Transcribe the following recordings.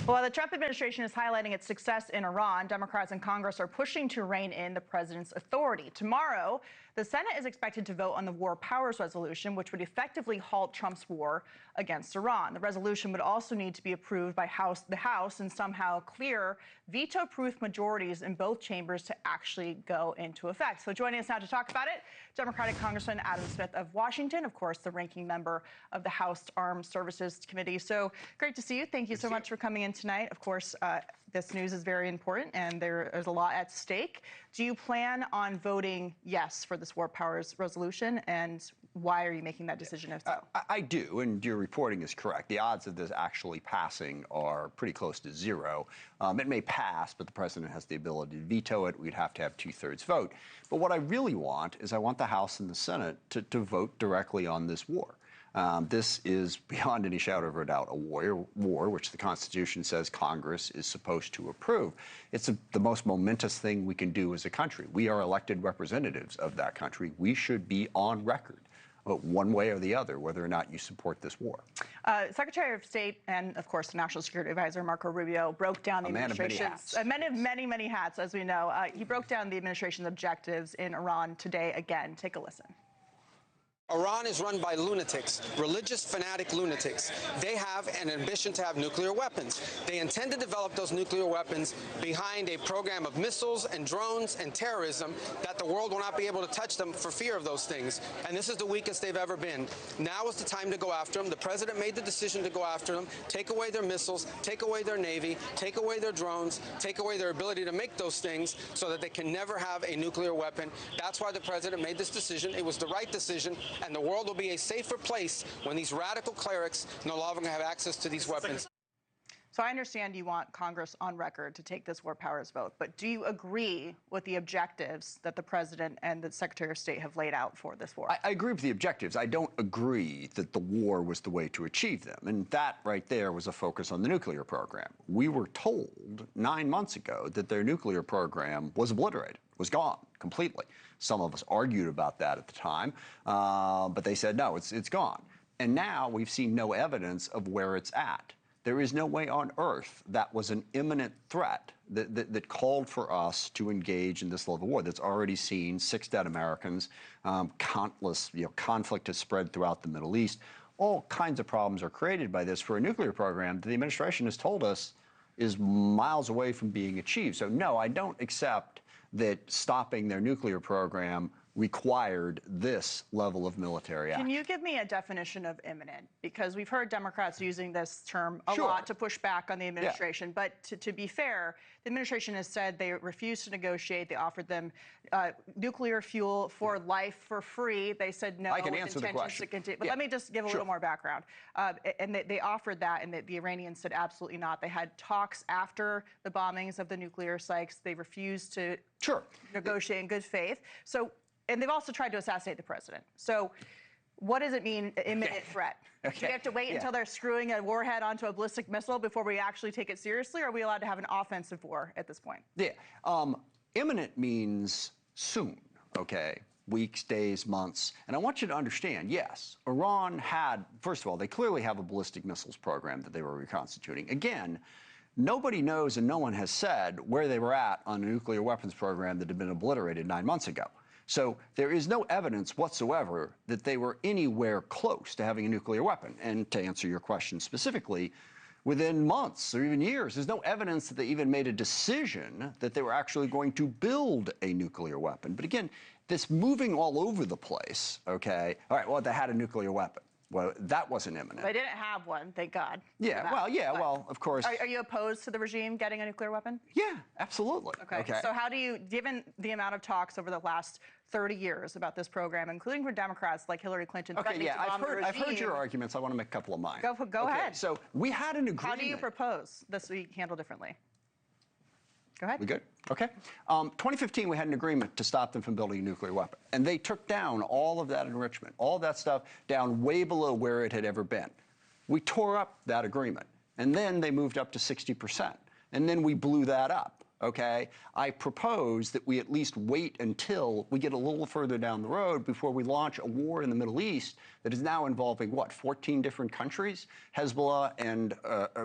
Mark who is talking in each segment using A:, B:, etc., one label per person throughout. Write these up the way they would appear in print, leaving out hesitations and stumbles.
A: While the Trump administration is highlighting its success in Iran, Democrats in Congress are pushing to rein in the president's authority. Tomorrow, the Senate is expected to vote on the War Powers Resolution, which would effectively halt Trump's war against Iran. The resolution would also need to be approved by the House and somehow clear veto-proof majorities in both chambers to actually go into effect. So joining us now to talk about it, Democratic Congressman Adam Smith of Washington, of course, the ranking member of the House Armed Services Committee. So great to see you. Thank you so much for coming in tonight. Of course, this news is very important, and there is a lot at stake. Do you plan on voting yes for this War Powers Resolution, and why are you making that decision if so?
B: I do, and your reporting is correct. The odds of this actually passing are pretty close to zero. It may pass, but the president has the ability to veto it. We'd have to have 2/3 vote. But what I really want is I want the House and the Senate to vote directly on this war. This is, beyond any shadow of a doubt, a war which the Constitution says Congress is supposed to approve. It's the most momentous thing we can do as a country. We are elected representatives of that country. We should be on record, one way or the other, whether or not you support this war.
A: Secretary of State and, of course, the National Security Advisor, Marco Rubio, broke down the administration's many hats, as we know. He broke down the administration's objectives in Iran today again. Take a listen.
C: Iran is run by lunatics, religious fanatic lunatics. They have an ambition to have nuclear weapons. They intend to develop those nuclear weapons behind a program of missiles and drones and terrorism that the world will not be able to touch them for fear of those things. And this is the weakest they've ever been. Now is the time to go after them. The president made the decision to go after them, take away their missiles, take away their navy, take away their drones, take away their ability to make those things so that they can never have a nuclear weapon. That's why the president made this decision. It was the right decision. And the world will be a safer place when these radical clerics no longer have access to these weapons.
A: So I understand you want Congress on record to take this War Powers vote, but do you agree with the objectives that the president and the Secretary of State have laid out for this war?
B: I agree with the objectives. I don't agree that the war was the way to achieve them. And that right there was a focus on the nuclear program. We were told 9 months ago that their nuclear program was obliterated, was gone completely. Some of us argued about that at the time, but they said, no, it's gone. And now we've seen no evidence of where it's at. There is no way on earth that was an imminent threat that called for us to engage in this level of war that's already seen 6 dead Americans, countless, conflict has spread throughout the Middle East. All kinds of problems are created by this for a nuclear program that the administration has told us is miles away from being achieved. So no, I don't accept that stopping their nuclear program required this level of military action.
A: Can you give me a definition of imminent? Because we've heard Democrats using this term a lot to push back on the administration. Yeah. But to be fair, the administration has said they refused to negotiate. They offered them nuclear fuel for life for free. They said no.
B: I can answer the question.
A: But let me just give a little more background. And they offered that, and the Iranians said absolutely not. They had talks after the bombings of the nuclear sites. They refused to negotiate in good faith. And they've also tried to assassinate the president. So what does it mean, imminent threat? Do we have to wait until they're screwing a warhead onto a ballistic missile before we actually take it seriously, or are we allowed to have an offensive war at this point?
B: Yeah. Imminent means soon, okay? Weeks, days, months. And I want you to understand, yes, Iran had, first of all, they clearly have a ballistic missiles program that they were reconstituting. Again, nobody knows and no one has said where they were at on a nuclear weapons program that had been obliterated 9 months ago. So there is no evidence whatsoever that they were anywhere close to having a nuclear weapon. And to answer your question specifically, within months or even years, there's no evidence that they even made a decision that they were actually going to build a nuclear weapon. But again, this moving all over the place, okay, all right, well, they had a nuclear weapon. Well, that wasn't imminent.
A: They didn't have one, thank God.
B: Yeah, well, of course.
A: Are you opposed to the regime getting a nuclear weapon?
B: Yeah, absolutely.
A: Okay. So how do you, given the amount of talks over the last 30 years about this program, including for Democrats like Hillary Clinton, threatening to bomb the regime,
B: I've heard your arguments. I want to make a couple of mine.
A: Go ahead.
B: So we had an agreement.
A: How do you propose this we handle differently? Go ahead.
B: We good? Okay. 2015, we had an agreement to stop them from building a nuclear weapon. And they took down all of that enrichment, all of that stuff down way below where it had ever been. We tore up that agreement. And then they moved up to 60%. And then we blew that up. okay, I propose that we at least wait until we get a little further down the road before we launch a war in the Middle East that is now involving, what, 14 different countries? Hezbollah and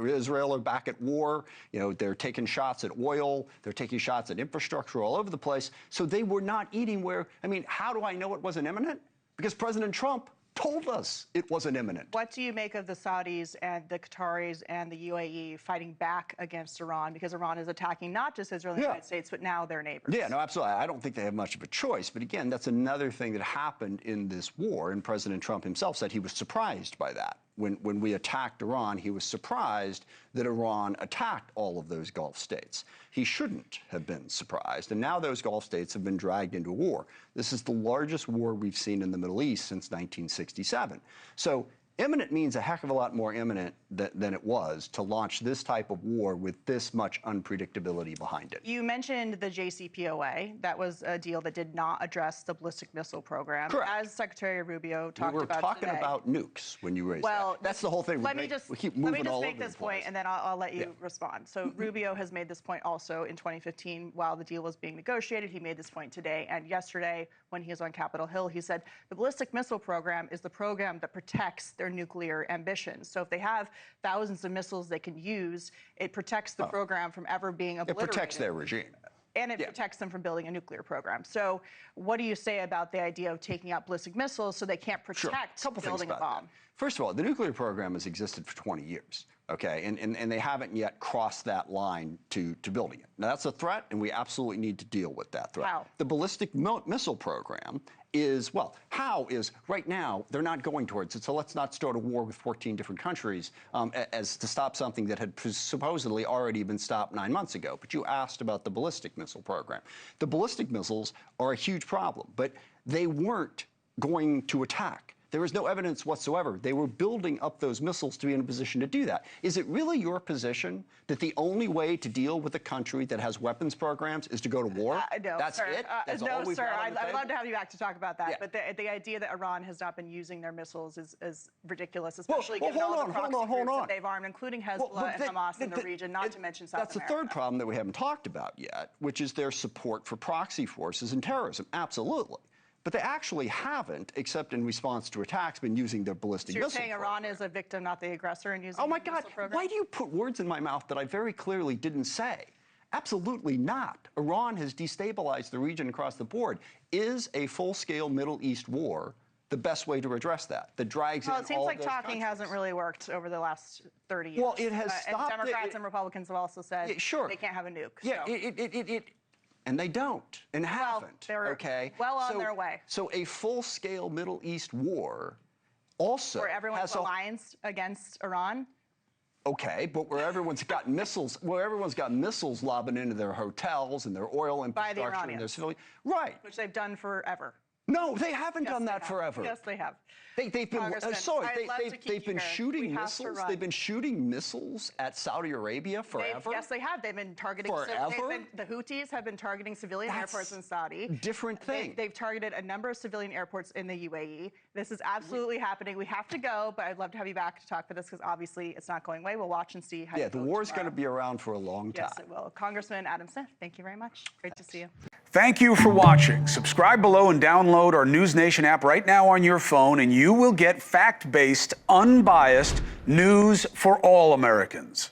B: Israel are back at war. You know, they're taking shots at oil. They're taking shots at infrastructure all over the place. So they were not eating where, I mean, how do I know it wasn't imminent? Because President Trump told us it wasn't imminent.
A: What do you make of the Saudis and the Qataris and the UAE fighting back against Iran? Because Iran is attacking not just Israel and the United States, but now their neighbors.
B: Yeah, no, absolutely. I don't think they have much of a choice. But again, that's another thing that happened in this war. And President Trump himself said he was surprised by that. When we attacked Iran, he was surprised that Iran attacked all of those Gulf states. He shouldn't have been surprised. And now those Gulf states have been dragged into war. This is the largest war we've seen in the Middle East since 1967. So imminent means a heck of a lot more imminent than it was to launch this type of war with this much unpredictability behind it.
A: You mentioned the JCPOA. That was a deal that did not address the ballistic missile program.
B: Correct.
A: As Secretary Rubio talked about today.
B: We were talking about nukes when you raised that. That's the whole thing.
A: Let me just make this point, and then I'll let you respond. So Rubio has made this point also in 2015 while the deal was being negotiated. He made this point today and yesterday when he was on Capitol Hill. He said the ballistic missile program is the program that protects their nuclear ambitions. So if they have thousands of missiles they can use, it protects the program from ever being obliterated.
B: It protects their regime.
A: And it protects them from building a nuclear program. So what do you say about the idea of taking out ballistic missiles so they can't protect building a bomb?
B: First of all, the nuclear program has existed for 20 years, okay? And they haven't yet crossed that line to building it. Now, that's a threat, and we absolutely need to deal with that threat.
A: How?
B: The ballistic missile program is, well, how is, right now, they're not going towards it, so let's not start a war with 14 different countries as to stop something that had supposedly already been stopped 9 months ago. But you asked about the ballistic missile program. The ballistic missiles are a huge problem, but they weren't going to attack. There was no evidence whatsoever. They were building up those missiles to be in a position to do that. Is it really your position that the only way to deal with a country that has weapons programs is to go to war?
A: No,
B: That's
A: sir.
B: it? That's
A: No,
B: all we've
A: sir.
B: got on the
A: I'd love
B: table?
A: to have you back to talk about that.
B: Yeah.
A: But the idea that Iran has not been using their missiles is ridiculous, especially
B: well,
A: given all the proxy groups
B: on.
A: that they've armed, including Hezbollah and Hamas in the region, not to mention South America.
B: That's the third problem that we haven't talked about yet, which is their support for proxy forces and terrorism. Absolutely. But they actually haven't, except in response to attacks, been using their ballistic missile
A: So you're saying Iran is a victim, not the aggressor, in using
B: Oh my
A: the
B: God,
A: missile program?
B: why do you put words in my mouth that I very clearly didn't say? Absolutely not. Iran has destabilized the region across the board. Is a full-scale Middle East war the best way to address that? That drags in all
A: Well, it seems like
B: those
A: talking
B: countries?
A: hasn't really worked over the last 30 years.
B: Well, it has stopped.
A: And Democrats and Republicans have also said they can't have a nuke.
B: Yeah,
A: so.
B: And they don't, and haven't.
A: They're
B: okay,
A: well on their way.
B: So a full-scale Middle East war also
A: where everyone's
B: has
A: alliance against Iran.
B: Okay, but where everyone's got missiles, lobbing into their hotels and their oil infrastructure and their civilian, right?
A: Which they've done forever.
B: No, they haven't done that forever.
A: Yes, they have.
B: They've been they've been shooting missiles. They've been shooting missiles at Saudi Arabia forever.
A: Yes, they have. They've been targeting.
B: Forever.
A: The Houthis have been targeting civilian airports in Saudi.
B: Different thing.
A: They've targeted a number of civilian airports in the UAE. This is absolutely happening. We have to go, but I'd love to have you back to talk for this because obviously it's not going away. We'll watch and see how.
B: Yeah, the war's going to be around for a long time.
A: Yes, it will. Congressman Adam Smith, thank you very much. Great to see you.
D: Thank you for watching. Subscribe below and download our NewsNation app right now on your phone, and you will get fact-based, unbiased news for all Americans.